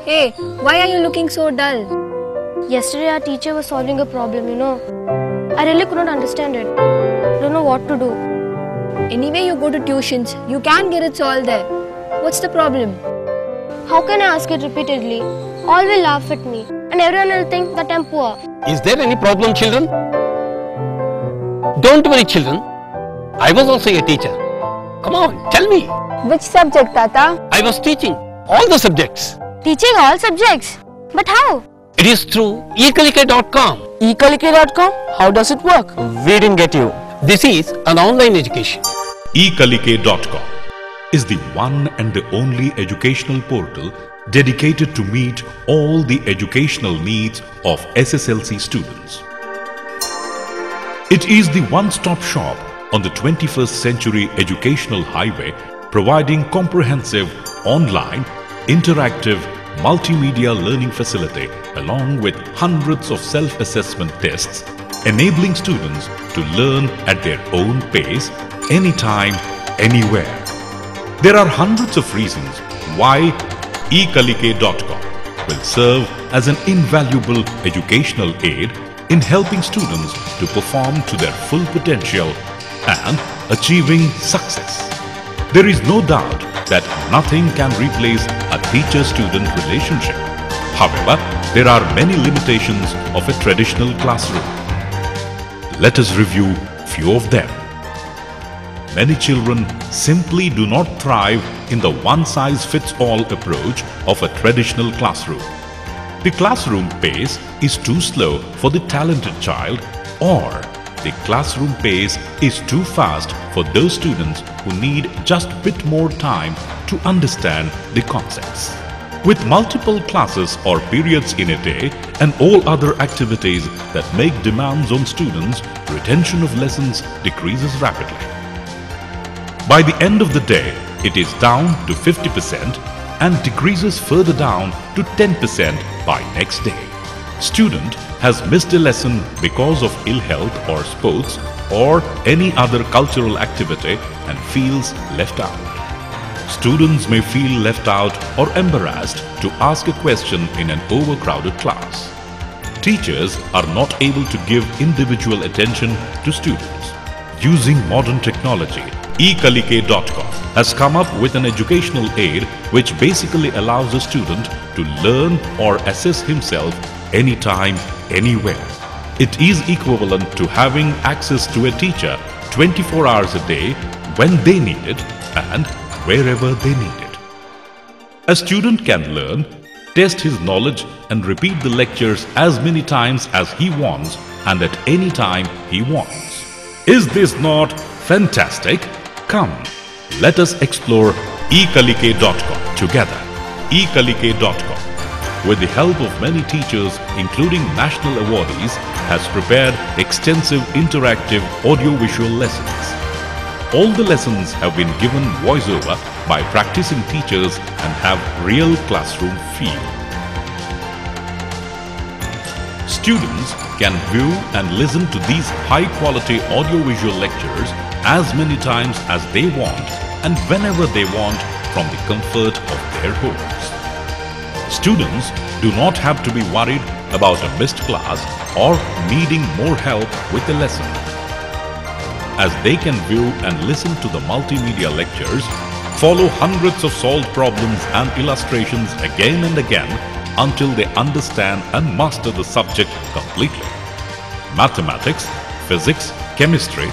Hey, why are you looking so dull? Yesterday our teacher was solving a problem, I really could not understand it. Don't know what to do. Anyway, you go to tuitions. You can get it solved there. What's the problem? How can I ask it repeatedly? All will laugh at me and everyone will think that I'm poor. Is there any problem, children? Don't worry, children. I was also a teacher. Come on, tell me. Which subject, Tata? I was teaching all the subjects. Teaching all subjects? But how? It is through ekalike.com. ekalike.com? How does it work? We didn't get you. This is an online education. ekalike.com is the one and the only educational portal dedicated to meet all the educational needs of SSLC students. It is the one-stop shop on the 21st century educational highway, providing comprehensive online, interactive, multimedia learning facility along with hundreds of self-assessment tests, enabling students to learn at their own pace, anytime, anywhere. There are hundreds of reasons why ekalike.com will serve as an invaluable educational aid in helping students to perform to their full potential and achieving success. There is no doubt that nothing can replace a teacher-student relationship. However, there are many limitations of a traditional classroom. Let us review few of them. Many children simply do not thrive in the one-size-fits-all approach of a traditional classroom. The classroom pace is too slow for the talented child, or the classroom pace is too fast for those students who need just a bit more time to understand the concepts. With multiple classes or periods in a day and all other activities that make demands on students, retention of lessons decreases rapidly. By the end of the day, it is down to 50% and decreases further down to 10% by next day. Student has missed a lesson because of ill health or sports or any other cultural activity and feels left out. Students may feel left out or embarrassed to ask a question in an overcrowded class. Teachers are not able to give individual attention to students. Using modern technology, ekalike.com has come up with an educational aid which basically allows a student to learn or assess himself anytime, anywhere. It is equivalent to having access to a teacher 24 hours a day when they need it and wherever they need it. A student can learn, test his knowledge and repeat the lectures as many times as he wants and at any time he wants. Is this not fantastic? Come, let us explore ekalike.com together. ekalike.com, with the help of many teachers including national awardees, has prepared extensive interactive audio-visual lessons. All the lessons have been given voiceover by practicing teachers and have real classroom feel. Students can view and listen to these high-quality audio-visual lectures as many times as they want and whenever they want from the comfort of their homes. Students do not have to be worried about a missed class or needing more help with the lesson, as they can view and listen to the multimedia lectures, follow hundreds of solved problems and illustrations again and again until they understand and master the subject completely. Mathematics, physics, chemistry,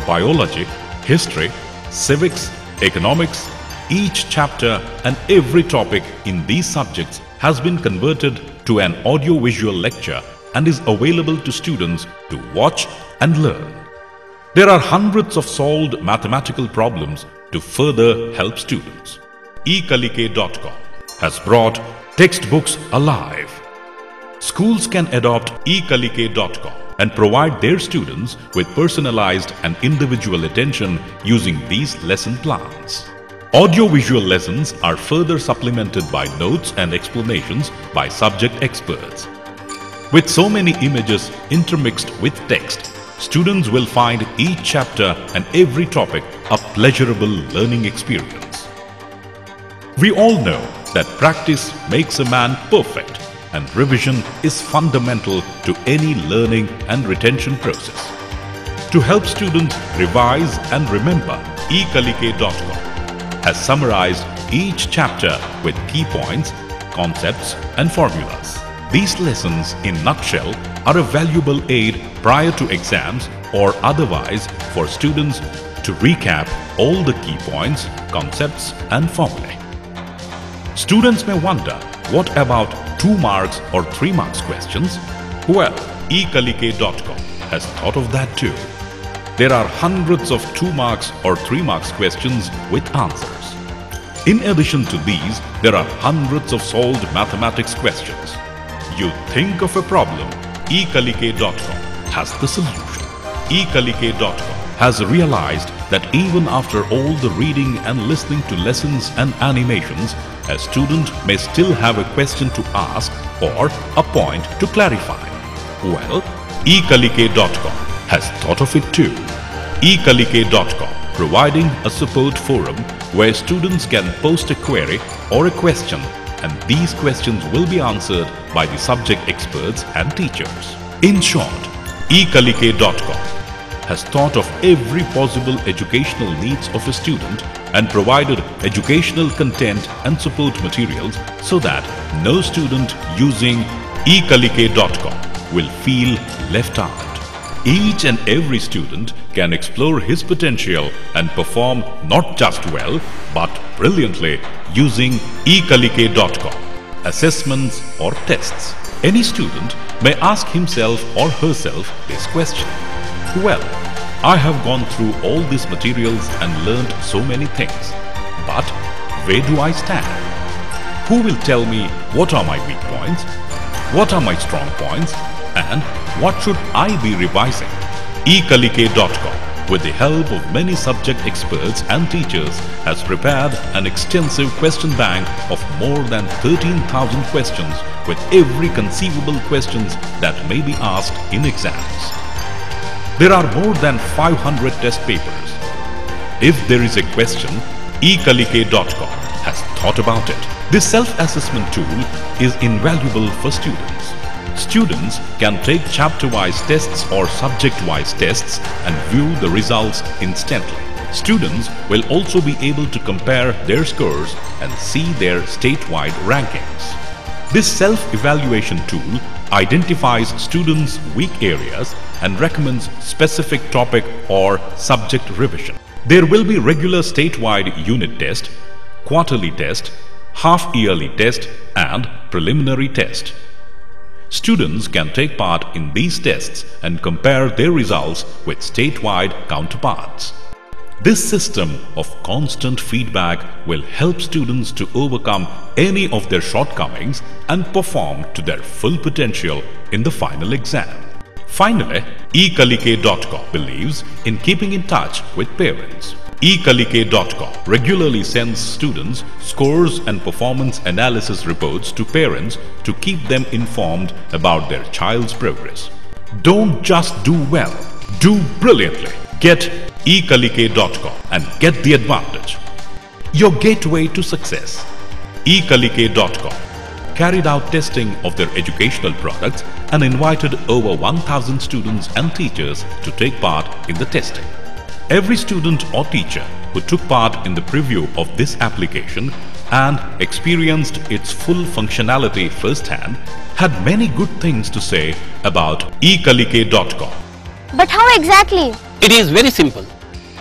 biology, history, civics, economics, each chapter and every topic in these subjects has been converted to an audio-visual lecture and is available to students to watch and learn. There are hundreds of solved mathematical problems to further help students. ekalike.com has brought textbooks alive. Schools can adopt ekalike.com and provide their students with personalized and individual attention using these lesson plans. Audio-visual lessons are further supplemented by notes and explanations by subject experts. With so many images intermixed with text, students will find each chapter and every topic a pleasurable learning experience. We all know that practice makes a man perfect, and revision is fundamental to any learning and retention process. To help students revise and remember, ekalike.com has summarized each chapter with key points, concepts and formulas. These lessons in nutshell are a valuable aid prior to exams or otherwise for students to recap all the key points, concepts and formulae. Students may wonder, what about 2 marks or 3 marks questions? Well, ekalike.com has thought of that too. There are hundreds of 2 marks or 3 marks questions with answers. In addition to these, there are hundreds of solved mathematics questions. You think of a problem, ekalike.com has the solution. ekalike.com has realized that even after all the reading and listening to lessons and animations, a student may still have a question to ask or a point to clarify. Well, ekalike.com has thought of it too. ekalike.com providing a support forum where students can post a query or a question, and these questions will be answered by the subject experts and teachers. In short, ekalike.com has thought of every possible educational needs of a student and provided educational content and support materials so that no student using ekalike.com will feel left out. Each and every student can explore his potential and perform not just well but brilliantly using ekalike.com assessments or tests. Any student may ask himself or herself this question: well, I have gone through all these materials and learned so many things, but where do I stand? Who will tell me what are my weak points, what are my strong points, and what should I be revising? ekalike.com, with the help of many subject experts and teachers, has prepared an extensive question bank of more than 13,000 questions with every conceivable questions that may be asked in exams. There are more than 500 test papers. If there is a question, ekalike.com has thought about it. This self-assessment tool is invaluable for students. Students can take chapter-wise tests or subject-wise tests and view the results instantly. Students will also be able to compare their scores and see their statewide rankings. This self-evaluation tool identifies students' weak areas and recommends specific topic or subject revision. There will be regular statewide unit test, quarterly test, half-yearly test and preliminary test. Students can take part in these tests and compare their results with statewide counterparts. This system of constant feedback will help students to overcome any of their shortcomings and perform to their full potential in the final exam. Finally, ekalike.com believes in keeping in touch with parents. ekalike.com regularly sends students scores and performance analysis reports to parents to keep them informed about their child's progress. Don't just do well, do brilliantly. Get ekalike.com and get the advantage. Your gateway to success. ekalike.com carried out testing of their educational products and invited over 1,000 students and teachers to take part in the testing. Every student or teacher who took part in the preview of this application and experienced its full functionality firsthand had many good things to say about ekalike.com. But how exactly? It is very simple.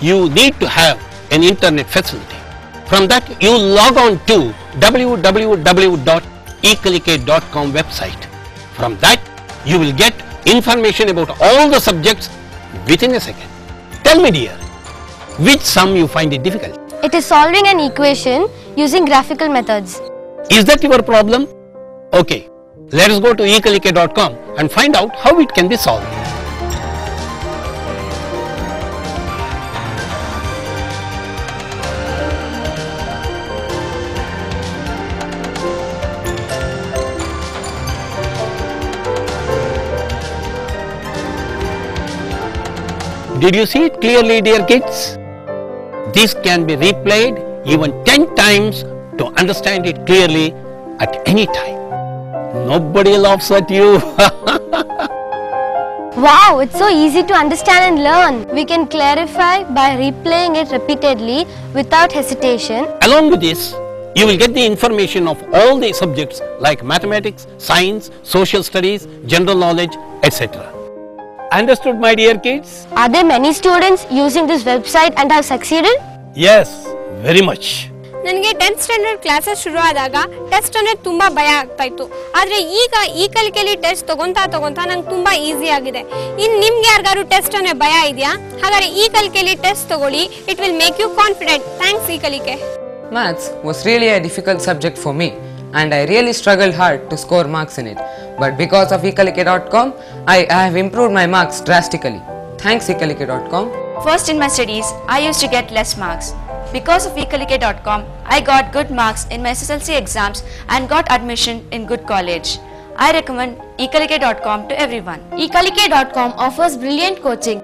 You need to have an internet facility. From that, you log on to www.ekalike.com website. From that, you will get information about all the subjects within a second. Tell me, dear, which sum you find it difficult? It is solving an equation using graphical methods. Is that your problem? Okay, Let us go to ekalike.com and find out how it can be solved. Did you see it clearly, dear kids? This can be replayed even 10 times to understand it clearly at any time. Nobody laughs at you. Wow, it's so easy to understand and learn. We can clarify by replaying it repeatedly without hesitation. Along with this, you will get the information of all the subjects like mathematics, science, social studies, general knowledge, etc. Understood, my dear kids? Are there many students using this website and have succeeded? Yes, very much. ನನಗೆ 10th standard classes ಶುರು ಆದಾಗ test ಅಂದ್ರೆ ತುಂಬಾ ಭಯ ಆಗ್ತಾ ಇತ್ತು. ಆದ್ರೆ ಈಗ ಈ ಕಲಿಕೆಯಲ್ಲಿ ಟೆಸ್ಟ್ ತಗೊಂತಾ ನಂಗೆ ತುಂಬಾ ಈಸಿ ಆಗಿದೆ. ಇನ್ನು ನಿಮ್ಗೆ ಯಾರಿಗಾರು ಟೆಸ್ಟ್ ಅಂದ್ರೆ ಭಯ ಇದೆಯಾ? ಹಾಗಾದ್ರೆ ಈ ಕಲಿಕೆಯಲ್ಲಿ ಟೆಸ್ಟ್ ತಗೊಳ್ಳಿ. It will make you confident. Thanks ಈ ಕಲಿಕೆ. Maths was really a difficult subject for me and I really struggled hard to score marks in it. But because of ekalike.com, I have improved my marks drastically. Thanks ekalike.com. First in my studies, I used to get less marks. Because of ekalike.com, I got good marks in my SSLC exams and got admission in good college. I recommend ekalike.com to everyone. Ekalike.com offers brilliant coaching.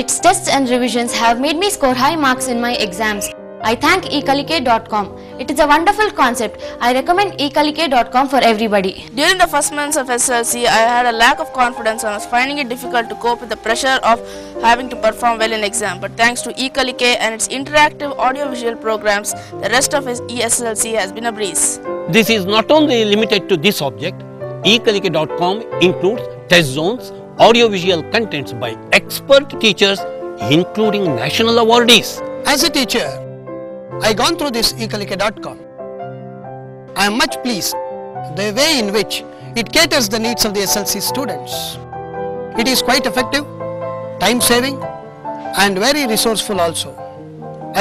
Its tests and revisions have made me score high marks in my exams. I thank ekalike.com. It is a wonderful concept. I recommend ekalike.com for everybody. During the first months of SSLC, I had a lack of confidence and was finding it difficult to cope with the pressure of having to perform well in exam. But thanks to eKalike and its interactive audiovisual programs, the rest of his SSLC has been a breeze. This is not only limited to this object. eKalike.com includes test zones, audiovisual contents by expert teachers, including national awardees. As a teacher, I gone through this ekalike.com. I am much pleased the way in which it caters the needs of the SLC students. It is quite effective, time saving and very resourceful also.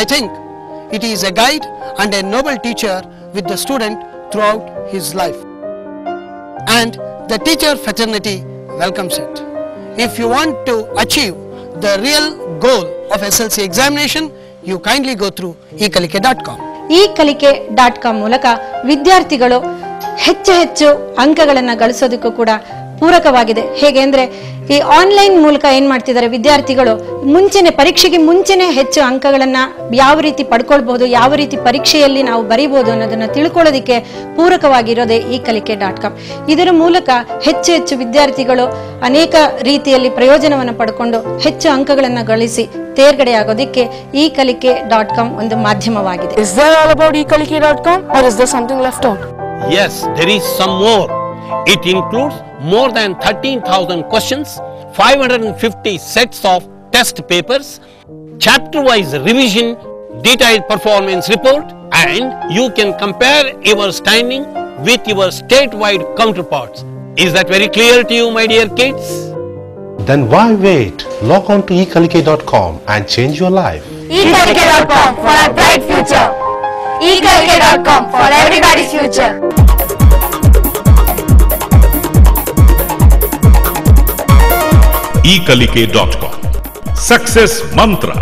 I think it is a guide and a noble teacher with the student throughout his life. And the teacher fraternity welcomes it. If you want to achieve the real goal of SLC examination, you kindly go through ekalike.com. ekalike.com ಮೂಲಕ ವಿದ್ಯಾರ್ಥಿಗಳು ಹೆಚ್ಚು ಅಂಕಗಳನ್ನು ಗಳಿಸೋದಕ್ಕೂ ಕೂಡ ಪೂರಕವಾಗಿದೆ. ಹೇಗೆ ಅಂದರೆ ಈ online ಮೂಲಕ ಏನು ಮಾಡ್ತಿದ್ದಾರೆ ವಿದ್ಯಾರ್ಥಿಗಳು ಪರೀಕ್ಷೆಗೆ ಮುಂಚೆನೆ ಹೆಚ್ಚು ಅಂಕಗಳನ್ನು ಯಾವ ರೀತಿ ಪಡ್ಕೊಳ್ಬಹುದು, ಯಾವ ರೀತಿ ಪರೀಕ್ಷೆಯಲ್ಲಿ ನಾವು ಬರೀಬಹುದು ಅನ್ನೋದನ್ನು ತಿಳ್ಕೊಳ್ಳೋದಕ್ಕೆ ಪೂರಕವಾಗಿರೋದೇ ekalike.com. ಇದರ ಮೂಲಕ ಹೆಚ್ಚು ವಿದ್ಯಾರ್ಥಿಗಳು ಅನೇಕ ರೀತಿಯಲ್ಲಿ ಪ್ರಯೋಜನವನ್ನು ಪಡ್ಕೊಂಡು ಹೆಚ್ಚು ಅಂಕಗಳನ್ನು ಗಳಿಸಿ ತೇರ್ಗಡೆಯಾಗೋದಕ್ಕೆ ekalike.com ಒಂದು ಮಾಧ್ಯಮವಾಗಿದೆ. Is that all about ekalike.com or is there something left out? Yes, there is some more. It includes more than 13,000 questions, 550 sets of test papers, chapter-wise revision, detailed performance report, and you can compare your standing with your statewide counterparts. Is that very clear to you, my dear kids? Then why wait? Log on to ekalike.com and change your life. ekalike.com for a bright future. ekalike.com for everybody's future. ekalike.com. Success Mantra.